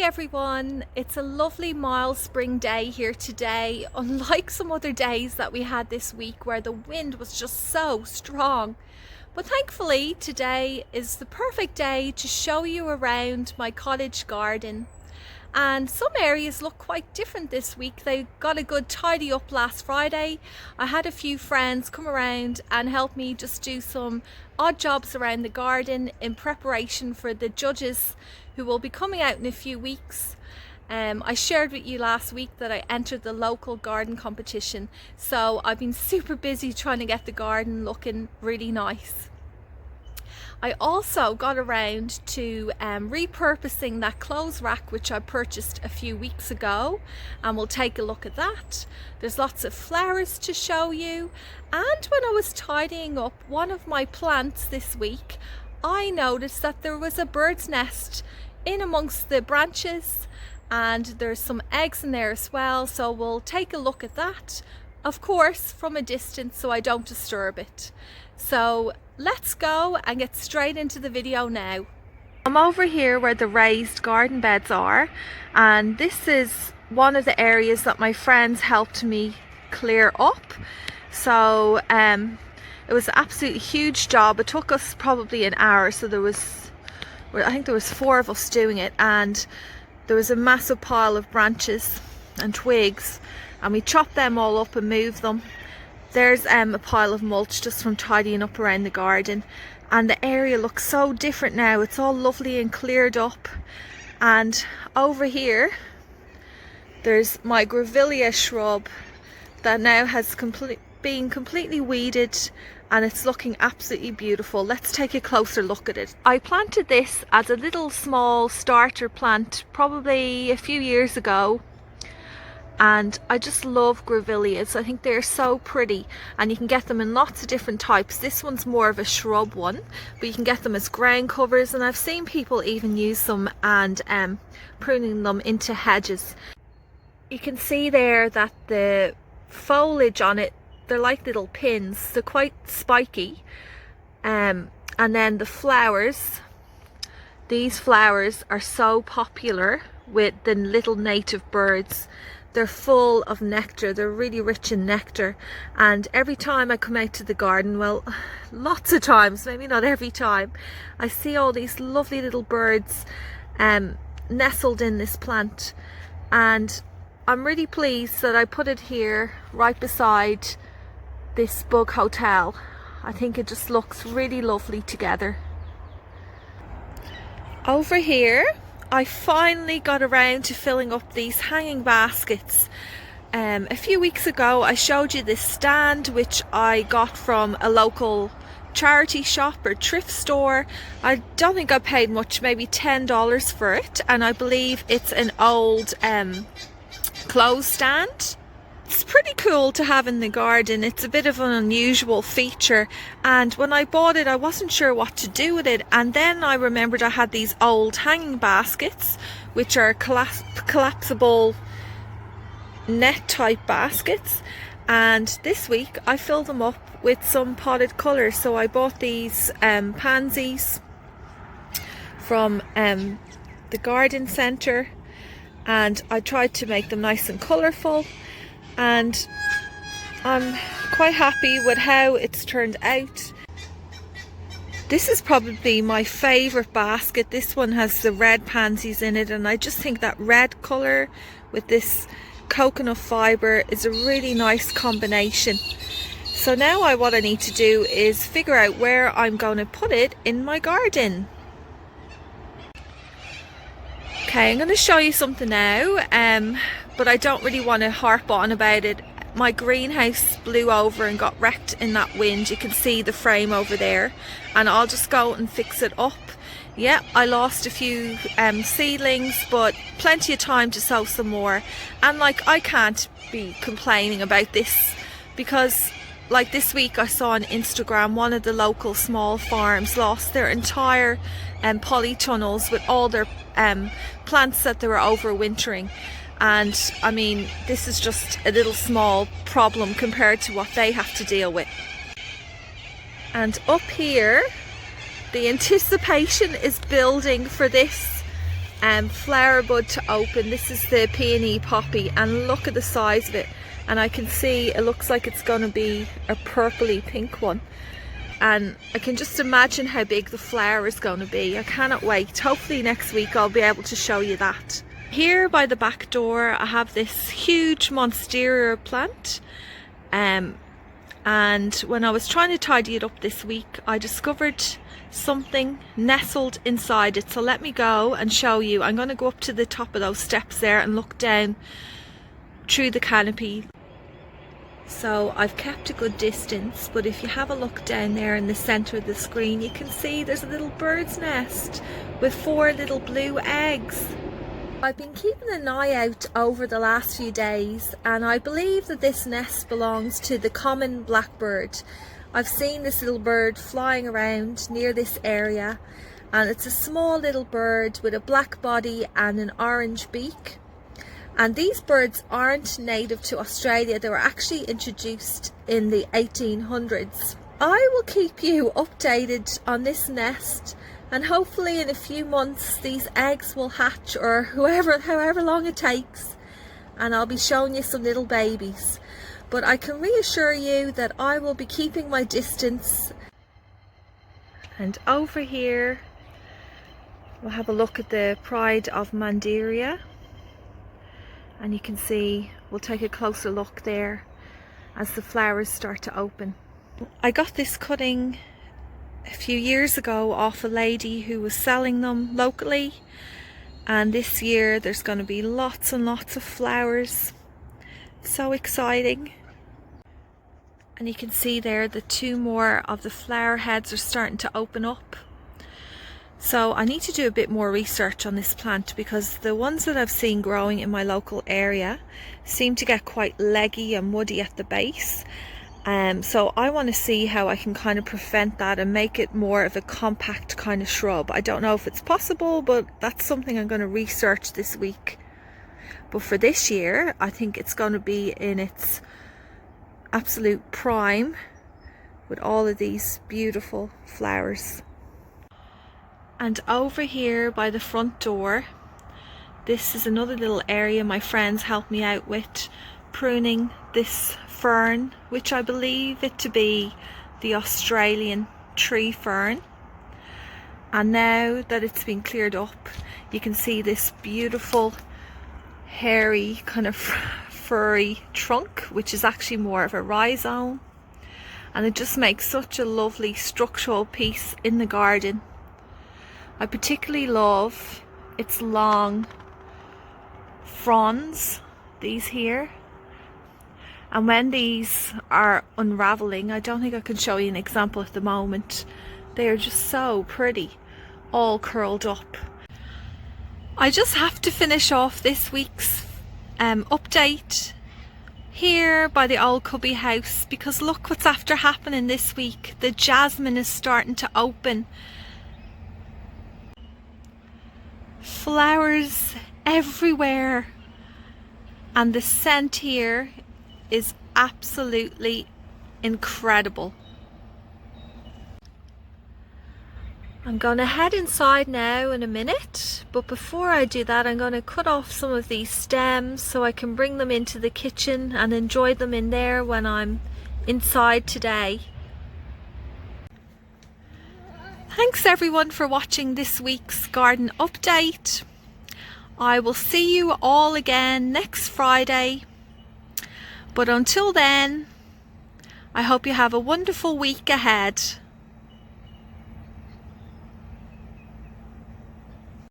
everyone, it's a lovely mild spring day here today, unlike some other days that we had this week where the wind was just so strong. But thankfully today is the perfect day to show you around my cottage garden. And some areas look quite different this week. They got a good tidy up last Friday. I had a few friends come around and help me just do some odd jobs around the garden in preparation for the judges who will be coming out in a few weeks. I shared with you last week that I entered the local garden competition, so I've been super busy trying to get the garden looking really nice. I also got around to repurposing that clothes rack which I purchased a few weeks ago, and we'll take a look at that. There's lots of flowers to show you, and when I was tidying up one of my plants this week, I noticed that there was a bird's nest in amongst the branches, and there's some eggs in there as well, so we'll take a look at that, of course from a distance so I don't disturb it. So let's go and get straight into the video now. I'm over here where the raised garden beds are, and this is one of the areas that my friends helped me clear up. So it was an absolutely huge job. It took us probably an hour, so I think there was 4 of us doing it, and there was a massive pile of branches and twigs, and we chopped them all up and moved them. There's a pile of mulch just from tidying up around the garden, and the area looks so different now. It's all lovely and cleared up. And over here there's my grevillea shrub that now has been completely weeded, and it's looking absolutely beautiful. Let's take a closer look at it. I planted this as a little small starter plant probably a few years ago, and I just love grevilleas. I think they're so pretty, and you can get them in lots of different types. This one's more of a shrub one, but you can get them as ground covers, and I've seen people even use them and pruning them into hedges. You can see there that the foliage on it, they're like little pins, they're quite spiky, and then the flowers, these flowers are so popular with the little native birds. They're full of nectar, they're really rich in nectar, and every time I come out to the garden, well, lots of times, maybe not every time, I see all these lovely little birds nestled in this plant, and I'm really pleased that I put it here right beside this bug hotel. I think it just looks really lovely together. Over here I finally got around to filling up these hanging baskets. A few weeks ago I showed you this stand which I got from a local charity shop or thrift store. I don't think I paid much, maybe $10 for it, and I believe it's an old clothes stand. It's pretty cool to have in the garden. It's a bit of an unusual feature, and when I bought it I wasn't sure what to do with it, and then I remembered I had these old hanging baskets which are collapsible net type baskets, and this week I filled them up with some potted colours. So I bought these pansies from the garden centre, and I tried to make them nice and colourful, and I'm quite happy with how it's turned out. This is probably my favourite basket. This one has the red pansies in it, and I just think that red colour with this coconut fibre is a really nice combination. So now what I need to do is figure out where I'm going to put it in my garden. Okay, I'm going to show you something now, but I don't really want to harp on about it. My greenhouse blew over and got wrecked in that wind. You can see the frame over there, and I'll just go and fix it up. Yeah, I lost a few seedlings, but plenty of time to sow some more. And like, I can't be complaining about this, because like this week I saw on Instagram one of the local small farms lost their entire polytunnels with all their plants that they were overwintering. And I mean, this is just a little small problem compared to what they have to deal with. And up here, the anticipation is building for this flower bud to open. This is the Peony Poppy, and look at the size of it. And I can see it looks like it's going to be a purpley pink one. And I can just imagine how big the flower is going to be. I cannot wait. Hopefully next week I'll be able to show you that. Here by the back door I have this huge Monstera plant. And when I was trying to tidy it up this week, I discovered something nestled inside it. So let me go and show you. I'm going to go up to the top of those steps there and look down through the canopy. So I've kept a good distance, but if you have a look down there in the centre of the screen, you can see there's a little bird's nest with 4 little blue eggs. I've been keeping an eye out over the last few days, and I believe that this nest belongs to the common blackbird. I've seen this little bird flying around near this area, and it's a small little bird with a black body and an orange beak. And these birds aren't native to Australia. They were actually introduced in the 1800s. I will keep you updated on this nest, and hopefully in a few months these eggs will hatch, or however long it takes, and I'll be showing you some little babies. But I can reassure you that I will be keeping my distance. And over here we'll have a look at the Pride of Madeira. And you can see, we'll take a closer look there as the flowers start to open. I got this cutting a few years ago off a lady who was selling them locally, and this year there's going to be lots and lots of flowers. So exciting. And you can see there the 2 more of the flower heads are starting to open up. So I need to do a bit more research on this plant, because the ones that I've seen growing in my local area seem to get quite leggy and muddy at the base. So I want to see how I can kind of prevent that and make it more of a compact kind of shrub. I don't know if it's possible, but that's something I'm going to research this week. But for this year, I think it's going to be in its absolute prime with all of these beautiful flowers. And over here by the front door, this is another little area my friends helped me out with, pruning this fern, which I believe it to be the Australian tree fern. And now that it's been cleared up, you can see this beautiful hairy kind of furry trunk, which is actually more of a rhizome, and it just makes such a lovely structural piece in the garden. I particularly love its long fronds, these here. And when these are unraveling, I don't think I can show you an example at the moment. They are just so pretty, all curled up. I just have to finish off this week's update here by the old cubby house, because look what's after happening this week. The jasmine is starting to open. Flowers everywhere, and the scent here is absolutely incredible. I'm going to head inside now in a minute, but before I do that I'm going to cut off some of these stems so I can bring them into the kitchen and enjoy them in there when I'm inside today. Thanks everyone for watching this week's garden update. I will see you all again next Friday. But until then, I hope you have a wonderful week ahead.